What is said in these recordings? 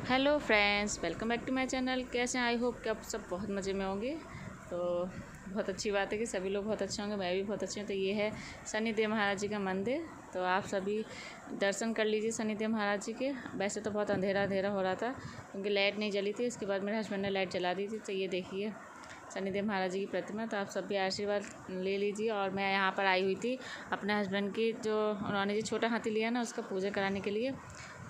Hello friends, welcome back to my channel. कैसे हैं? I hope कि आप सब बहुत मज़े में होंगे। तो बहुत अच्छी बात है कि सभी लोग बहुत अच्छे होंगे, मैं भी बहुत अच्छी हूँ। तो ये है शनिदेव महाराज जी का मंदिर। तो आप सभी दर्शन कर लीजिए शनिदेव महाराज जी के। वैसे तो बहुत अंधेरा अंधेरा हो रहा था क्योंकि लाइट नहीं जली थी। इसके बाद मेरे हस्बैंड ने लाइट जला दी थी। तो ये देखिए शनिदेव महाराज जी की प्रतिमा। तो आप सब भी आशीर्वाद ले लीजिए। और मैं यहाँ पर आई हुई थी अपने हस्बैंड की, जो उन्होंने जो छोटा हाथी लिया ना, उसका पूजा कराने के लिए।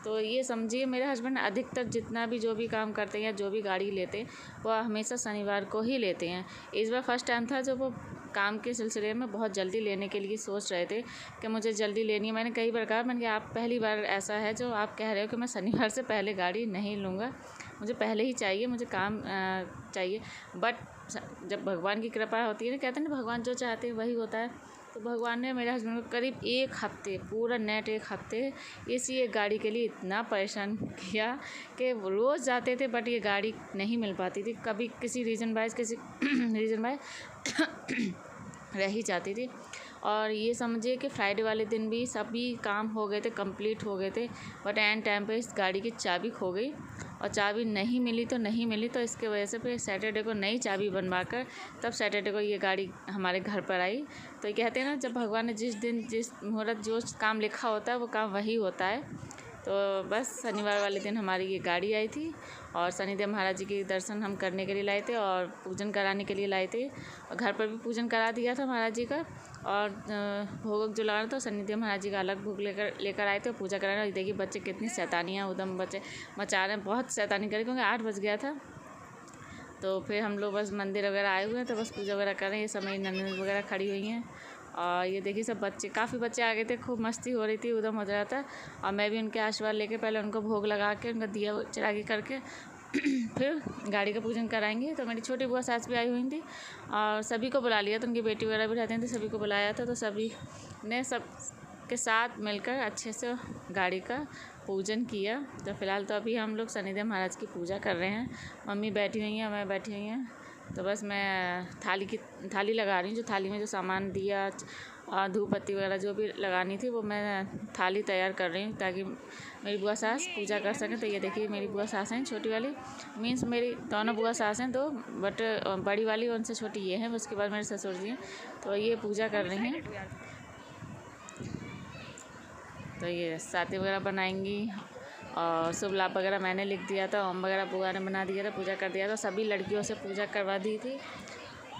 तो ये समझिए मेरे हस्बैंड अधिकतर जितना भी जो भी काम करते हैं या जो भी गाड़ी लेते हैं वो हमेशा शनिवार को ही लेते हैं। इस बार फर्स्ट टाइम था जब वो काम के सिलसिले में बहुत जल्दी लेने के लिए सोच रहे थे कि मुझे जल्दी लेनी है। मैंने कई बार कहा, मैंने कहा आप पहली बार ऐसा है जो आप कह रहे हो कि मैं शनिवार से पहले गाड़ी नहीं लूँगा, मुझे पहले ही चाहिए, मुझे काम चाहिए। बट जब भगवान की कृपा होती है ना, कहते हैं ना भगवान जो चाहते हैं वही होता है। तो भगवान ने मेरे हस्बैंड को करीब एक हफ्ते, पूरा नेट एक हफ्ते इसी एक गाड़ी के लिए इतना परेशान किया कि वो रोज़ जाते थे बट ये गाड़ी नहीं मिल पाती थी। कभी किसी रीज़न वाइज किसी रीज़न वाइज रह ही जाती थी। और ये समझिए कि फ्राइडे वाले दिन भी सभी काम हो गए थे, कंप्लीट हो गए थे, बट एंड टाइम पे इस गाड़ी की चाबी खो गई और चाबी नहीं मिली तो नहीं मिली। तो इसके वजह से फिर सैटरडे को नई चाबी बनवा कर तब सैटरडे को ये गाड़ी हमारे घर पर आई। तो ये कहते हैं ना, जब भगवान ने जिस दिन जिस मुहूर्त जो काम लिखा होता है वो काम वही होता है। तो बस शनिवार वाले दिन हमारी ये गाड़ी आई थी और शनिदेव महाराज जी के दर्शन हम करने के लिए लाए थे और पूजन कराने के लिए लाए थे। और घर पर भी पूजन करा दिया था महाराज जी का। और भोग जो लगाना था शनिदेव महाराज जी का अलग भोग लेकर आए थे और पूजा कराना। देखिए बच्चे कितनी शैतानियाँ उदम बच्चे मचा रहे हैं, बहुत शैतानी करी क्योंकि 8 बज गया था। तो फिर हम लोग बस मंदिर वगैरह आए हुए हैं, तो बस पूजा वगैरह कर रहे हैं। ये सब मेरी ननद वगैरह खड़ी हुई हैं और ये देखिए सब बच्चे, काफ़ी बच्चे आ गए थे, खूब मस्ती हो रही थी, उधम हो रहा था। और मैं भी उनके आशीर्वाद लेके पहले उनको भोग लगा के उनका दिया चिरागी करके फिर गाड़ी का पूजन कराएंगे। तो मेरी छोटी बुआ सास भी आई हुई थी और सभी को बुला लिया था, उनकी बेटी वगैरह भी रहती थी, सभी को बुलाया था। तो सभी ने सब के साथ मिलकर अच्छे से गाड़ी का पूजन किया। तो फिलहाल तो अभी हम लोग शनिदेव महाराज की पूजा कर रहे हैं। मम्मी बैठी हुई हैं, मैं बैठी हुई हैं। तो बस मैं थाली लगा रही हूँ। जो थाली में जो सामान दिया और धूप बत्ती वगैरह जो भी लगानी थी वो मैं थाली तैयार कर रही हूँ ताकि मेरी बुआ सास पूजा कर सकें। तो ये देखिए मेरी बुआ सास हैं, छोटी वाली, मीन्स मेरी दोनों बुआ सास हैं दो, बट बड़ी वाली उनसे छोटी ये है। उसके बाद मेरे ससुर जी हैं, तो ये पूजा कर रही हैं। तो ये साथी वगैरह बनाएंगी और शुभ लाभ वगैरह मैंने लिख दिया था, ओम वगैरह बुआ ने बना दिया था, पूजा कर दिया था। सभी लड़कियों से पूजा करवा दी थी,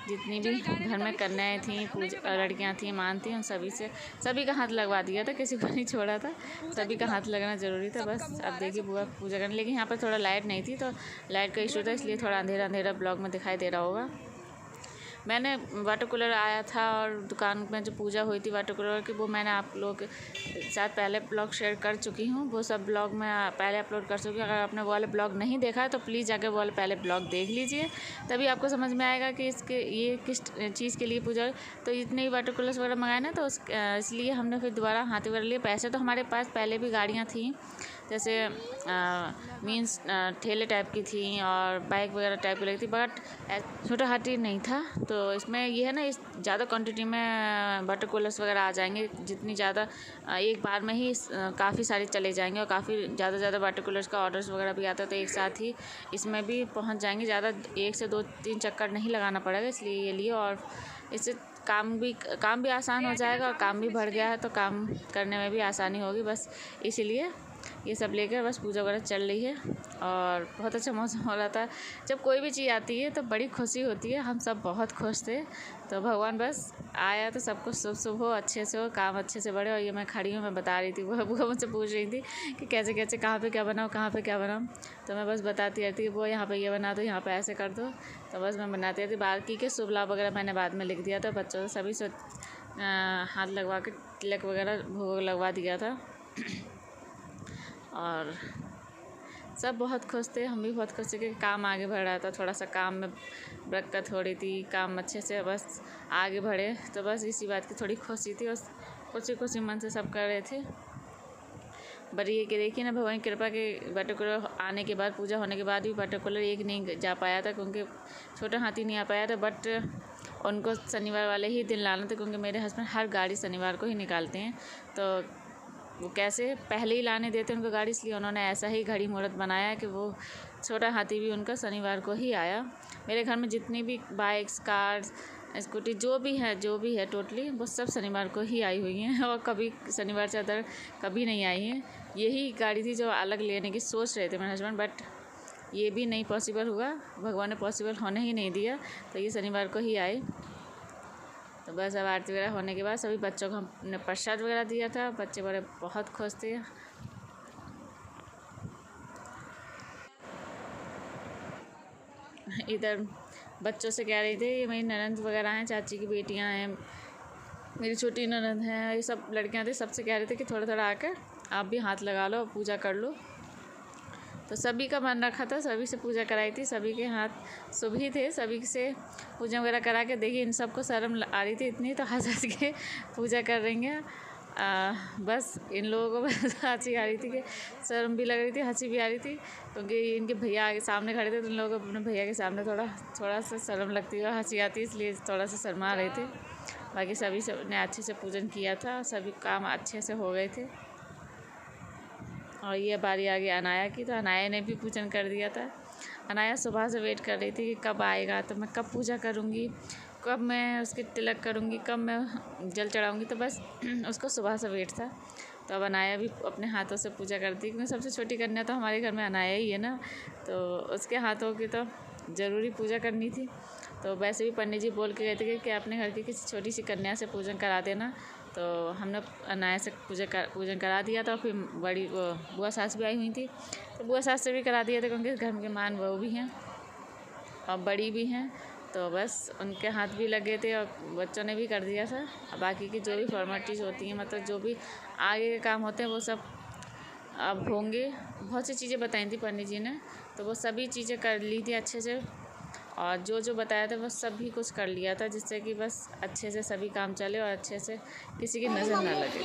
जितनी भी घर में कन्याएँ थीं, पूजा लड़कियाँ थीं, मान थी, उन सभी से सभी का हाथ लगवा दिया था, किसी को नहीं छोड़ा था। सभी का हाथ लगना ज़रूरी था। बस अब देखिए बुआ पूजा करने, लेकिन यहाँ पर थोड़ा लाइट नहीं थी तो लाइट का इशू था, इसलिए थोड़ा अंधेरा अंधेरा ब्लॉग में दिखाई दे रहा होगा। मैंने वाटर कूलर आया था और दुकान में जो पूजा हुई थी वाटर कूलर की, वो मैंने आप लोग के साथ पहले ब्लॉग शेयर कर चुकी हूँ। वो सब ब्लॉग मैं पहले अपलोड कर चुकी हूँ। अगर आपने वो वाले ब्लॉग नहीं देखा है तो प्लीज़ जाकर वो वाले पहले ब्लॉग देख लीजिए, तभी आपको समझ में आएगा कि इसके ये किस चीज़ के लिए पूजा। तो इतने ही वाटर कूलर्स वगैरह मंगाए ना, तो इसलिए हमने फिर दोबारा हाथी वगैरह लिए। पैसे तो हमारे पास पहले भी गाड़ियाँ थी, जैसे मीन्स ठेले टाइप की थी और बाइक वगैरह टाइप की लगी थी, बट छोटा हाथी नहीं था। तो इसमें ये है ना, इस ज़्यादा क्वांटिटी में वाटर कूलर्स वगैरह आ जाएंगे, जितनी ज़्यादा एक बार में ही काफ़ी सारे चले जाएंगे और काफ़ी ज़्यादा वाटर कूलर्स का ऑर्डर्स वगैरह भी आता है, तो एक साथ ही इसमें भी पहुंच जाएंगे। ज़्यादा 1 से 2-3 चक्कर नहीं लगाना पड़ेगा, इसलिए ये लिए। और इससे काम भी आसान हो जाएगा और काम भी बढ़ गया है तो काम करने में भी आसानी होगी। बस इसीलिए ये सब लेकर बस पूजा वगैरह चल रही है और बहुत अच्छा मौसम हो रहा था। जब कोई भी चीज़ आती है तो बड़ी खुशी होती है, हम सब बहुत खुश थे। तो भगवान बस आया तो सब कुछ शुभ शुभ हो, अच्छे से हो, काम अच्छे से बढ़े। और ये मैं खड़ी हूँ, मैं बता रही थी, वो मुझसे पूछ रही थी कि कैसे कैसे कहाँ पे क्या बनाऊँ, कहाँ पे क्या बनाऊँ। तो मैं बस बताती रहती, वो यहाँ पे ये बना दो, यहाँ पे ऐसे कर दो। तो बस मैं बनाती रहती। बाकी के शुभ लाभ वगैरह मैंने बाद में लिख दिया था, बच्चों सभी से हाथ लगवा के तिलक वगैरह भोग लगवा दिया था और सब बहुत खुश थे, हम भी बहुत खुश थे कि काम आगे बढ़ रहा था। थोड़ा सा काम में बरकत हो रही थी, काम अच्छे से बस आगे बढ़े, तो बस इसी बात की थोड़ी खुशी थी और खुशी मन से सब कर रहे थे। बट ये कि देखिए ना, भगवान की कृपा के वाटर कूलर आने के बाद, पूजा होने के बाद भी वाटर कूलर एक नहीं जा पाया था क्योंकि छोटा हाथी नहीं आ पाया था। बट उनको शनिवार वाले ही दिन लाना था क्योंकि मेरे हस्बैंड हर गाड़ी शनिवार को ही निकालते हैं। तो वो कैसे पहले ही लाने देते उनको गाड़ी, इसलिए उन्होंने ऐसा ही घड़ी मुहूर्त बनाया कि वो छोटा हाथी भी उनका शनिवार को ही आया। मेरे घर में जितनी भी बाइक्स, कार्स, स्कूटी जो भी है टोटली वो सब शनिवार को ही आई हुई हैं और कभी शनिवार से अदर कभी नहीं आई हैं। यही गाड़ी थी जो अलग लेने की सोच रहे थे मेरे हस्बैंड, बट ये भी नहीं पॉसिबल हुआ, भगवान ने पॉसिबल होने ही नहीं दिया, तो ये शनिवार को ही आए। तो बस अब आरती वगैरह होने के बाद सभी बच्चों को हमने प्रसाद वगैरह दिया था, बच्चे बड़े बहुत खुश थे। इधर बच्चों से कह रही थी, ये मेरी ननंद वगैरह हैं, चाची की बेटियां हैं, मेरी छोटी ननंद हैं, ये सब लड़कियां थी, सबसे कह रहे थे कि थोड़ा थोड़ा आकर आप भी हाथ लगा लो, पूजा कर लो। तो सभी का मन रखा था, सभी से पूजा कराई थी, सभी के हाथ शुभ ही थे, सभी से पूजा वगैरह करा के देखिए इन सबको शर्म आ रही थी इतनी, तो हंस हंस के पूजा कर रही हैं। बस इन लोगों को बस हंसी आ रही थी कि शर्म भी लग रही थी, हंसी भी आ रही थी, क्योंकि इनके भैया आगे सामने खड़े थे तो इन लोगों को अपने भैया के सामने थोड़ा सा शर्म लगती है और हंसी आती है, इसलिए थोड़ा सा शर्मा रहे थे। बाकी सभी ने अच्छे से पूजन किया था, सभी काम अच्छे से हो गए थे। और ये बारी आ गई अनाया की, तो अनाया ने भी पूजन कर दिया था। अनाया सुबह से वेट कर रही थी कि कब आएगा, तो मैं कब पूजा करूँगी, कब मैं उसके तिलक करूँगी, कब मैं जल चढ़ाऊँगी, तो बस उसको सुबह से वेट था। तो अब अनाया भी अपने हाथों से पूजा करती, क्योंकि सबसे छोटी कन्या तो हमारे घर में अनाया ही है ना, तो उसके हाथों की तो ज़रूरी पूजा करनी थी। तो वैसे भी पंडित जी बोल के गए थे कि अपने घर की किसी छोटी सी कन्या से पूजन करा देना, तो हमने अनाया से पूजन करा दिया था। फिर बड़ी बुआ सास भी आई हुई थी, तो बुआ सास से भी करा दिया था, क्योंकि घर के मान वो भी हैं और बड़ी भी हैं, तो बस उनके हाथ भी लगे थे और बच्चों ने भी कर दिया था। बाकी की जो भी फॉर्मेलिटीज़ होती हैं, मतलब जो भी आगे के काम होते हैं वो सब अब होंगे। बहुत सी चीज़ें बताई थी पंडित जी ने, तो वो सभी चीज़ें कर ली थी अच्छे से, और जो बताया था वो सभी कुछ कर लिया था, जिससे कि बस अच्छे से सभी काम चले और अच्छे से किसी की नज़र ना लगे।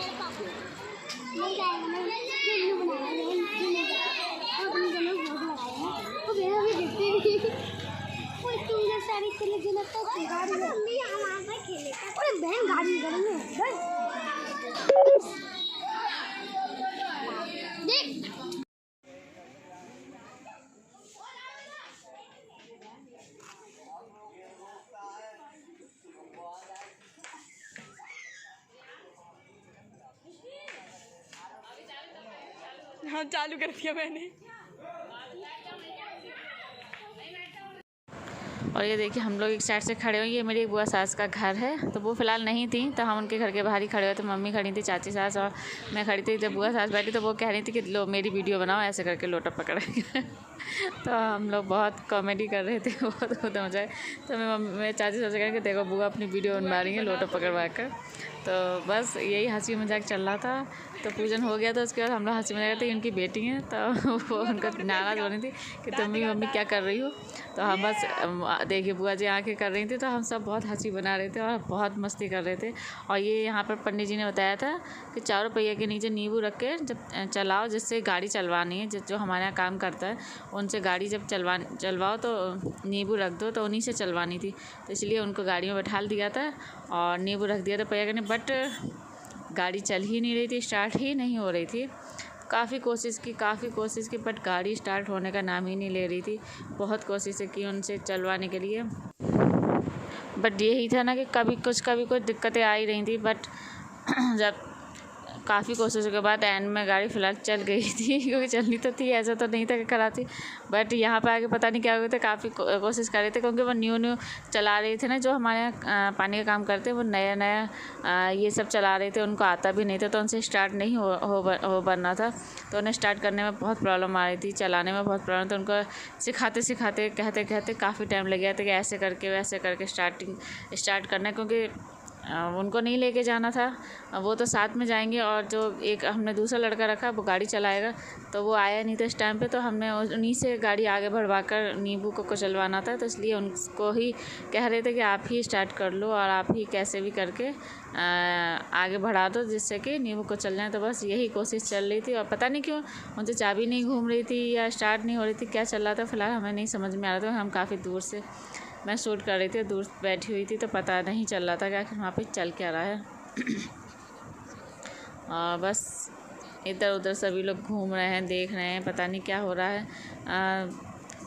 हाँ चालू कर दिया मैंने। और ये देखिए हम लोग एक साइड से खड़े हुए, ये मेरी बुआ सास का घर है, तो वो फ़िलहाल नहीं थी, तो हम उनके घर के बाहर ही खड़े हुए थे। मम्मी खड़ी थी, चाची सास और मैं खड़ी थी। जब बुआ सास बैठी तो वो कह रही थी कि लो मेरी वीडियो बनाओ, ऐसे करके लोटा पकड़ के तो हम लोग बहुत कॉमेडी कर रहे थे, बहुत खुद मजा है। तो मैं चाची सास से कह के देखो बुआ अपनी वीडियो बनवा रही है लोटा पकड़वा कर। तो बस यही हंसी मजाक चल रहा था। तो पूजन हो गया, तो उसके बाद हम लोग हंसी मजाक करते, उनकी बेटी हैं, तो वो उनका नाराज़ हो रही थी कि तुम भी मम्मी क्या कर रही हो। तो हम बस देखिए बुआ जी आके कर रही थी, तो हम सब बहुत हंसी बना रहे थे और बहुत मस्ती कर रहे थे। और ये यहाँ पर पंडित जी ने बताया था कि चारों पहिए के नीचे नींबू रख के जब चलाओ, जिससे गाड़ी चलवानी है, जो हमारे यहाँ काम करता है उनसे गाड़ी जब चलवाओ तो नींबू रख दो, तो उन्हीं से चलवानी थी। तो इसलिए उनको गाड़ी में बैठा दिया था और नींबू रख दिया था पहिया करने, बट गाड़ी चल ही नहीं रही थी, स्टार्ट ही नहीं हो रही थी। काफ़ी कोशिश की, बट गाड़ी स्टार्ट होने का नाम ही नहीं ले रही थी। बहुत कोशिशें की उनसे चलवाने के लिए, बट यही था ना कि कभी कुछ दिक्कतें आ ही रही थी। बट जब काफ़ी कोशिशों के बाद एंड में गाड़ी फ़िलहाल चल गई थी, क्योंकि चलनी तो थी, ऐसा तो नहीं था कि खराब थी। बट यहाँ पे आके पता नहीं क्या हुआ था, काफ़ी कोशिश कर रहे थे, क्योंकि वो न्यू चला रहे थे ना, जो हमारे यहाँ पानी का काम करते हैं वो नया ये सब चला रहे थे, उनको आता भी नहीं था, तो उनसे स्टार्ट नहीं हो बनना था। तो उन्हें स्टार्ट करने में बहुत प्रॉब्लम आ रही थी, चलाने में बहुत प्रॉब्लम, तो उनको सिखाते कहते काफ़ी टाइम लग गया था कि ऐसे करके वैसे करके स्टार्ट करना है, क्योंकि उनको नहीं लेके जाना था, वो तो साथ में जाएंगे। और जो एक हमने दूसरा लड़का रखा वो गाड़ी चलाएगा, तो वो आया नहीं था इस टाइम पे, तो हमने उन्हीं से गाड़ी आगे बढ़वा कर नींबू को चलवाना था। तो इसलिए उनको ही कह रहे थे कि आप ही स्टार्ट कर लो और आप ही कैसे भी करके आगे बढ़ा दो, जिससे कि नींबू को चल जाए। तो बस यही कोशिश चल रही थी, और पता नहीं क्यों मुझे चाबी नहीं घूम रही थी या स्टार्ट नहीं हो रही थी, क्या चल रहा था फ़िलहाल हमें नहीं समझ में आ रहा था। हम काफ़ी दूर से मैं शूट कर रही थी, दूर बैठी हुई थी, तो पता नहीं चल रहा था कि आखिर वहाँ पे चल क्या रहा है। और बस इधर उधर सभी लोग घूम रहे हैं, देख रहे हैं, पता नहीं क्या हो रहा है।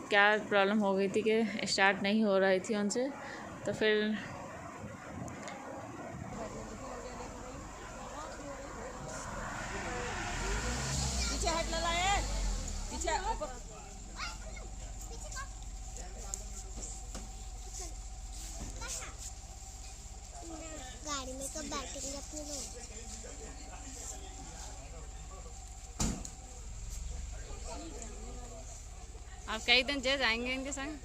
क्या प्रॉब्लम हो गई थी कि स्टार्ट नहीं हो रही थी उनसे, तो फिर गाड़ी में कब बैठेंगे अपने लोग? आप कई दिन जे जाएंगे इनके संग।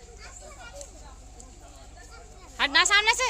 हटना सामने से।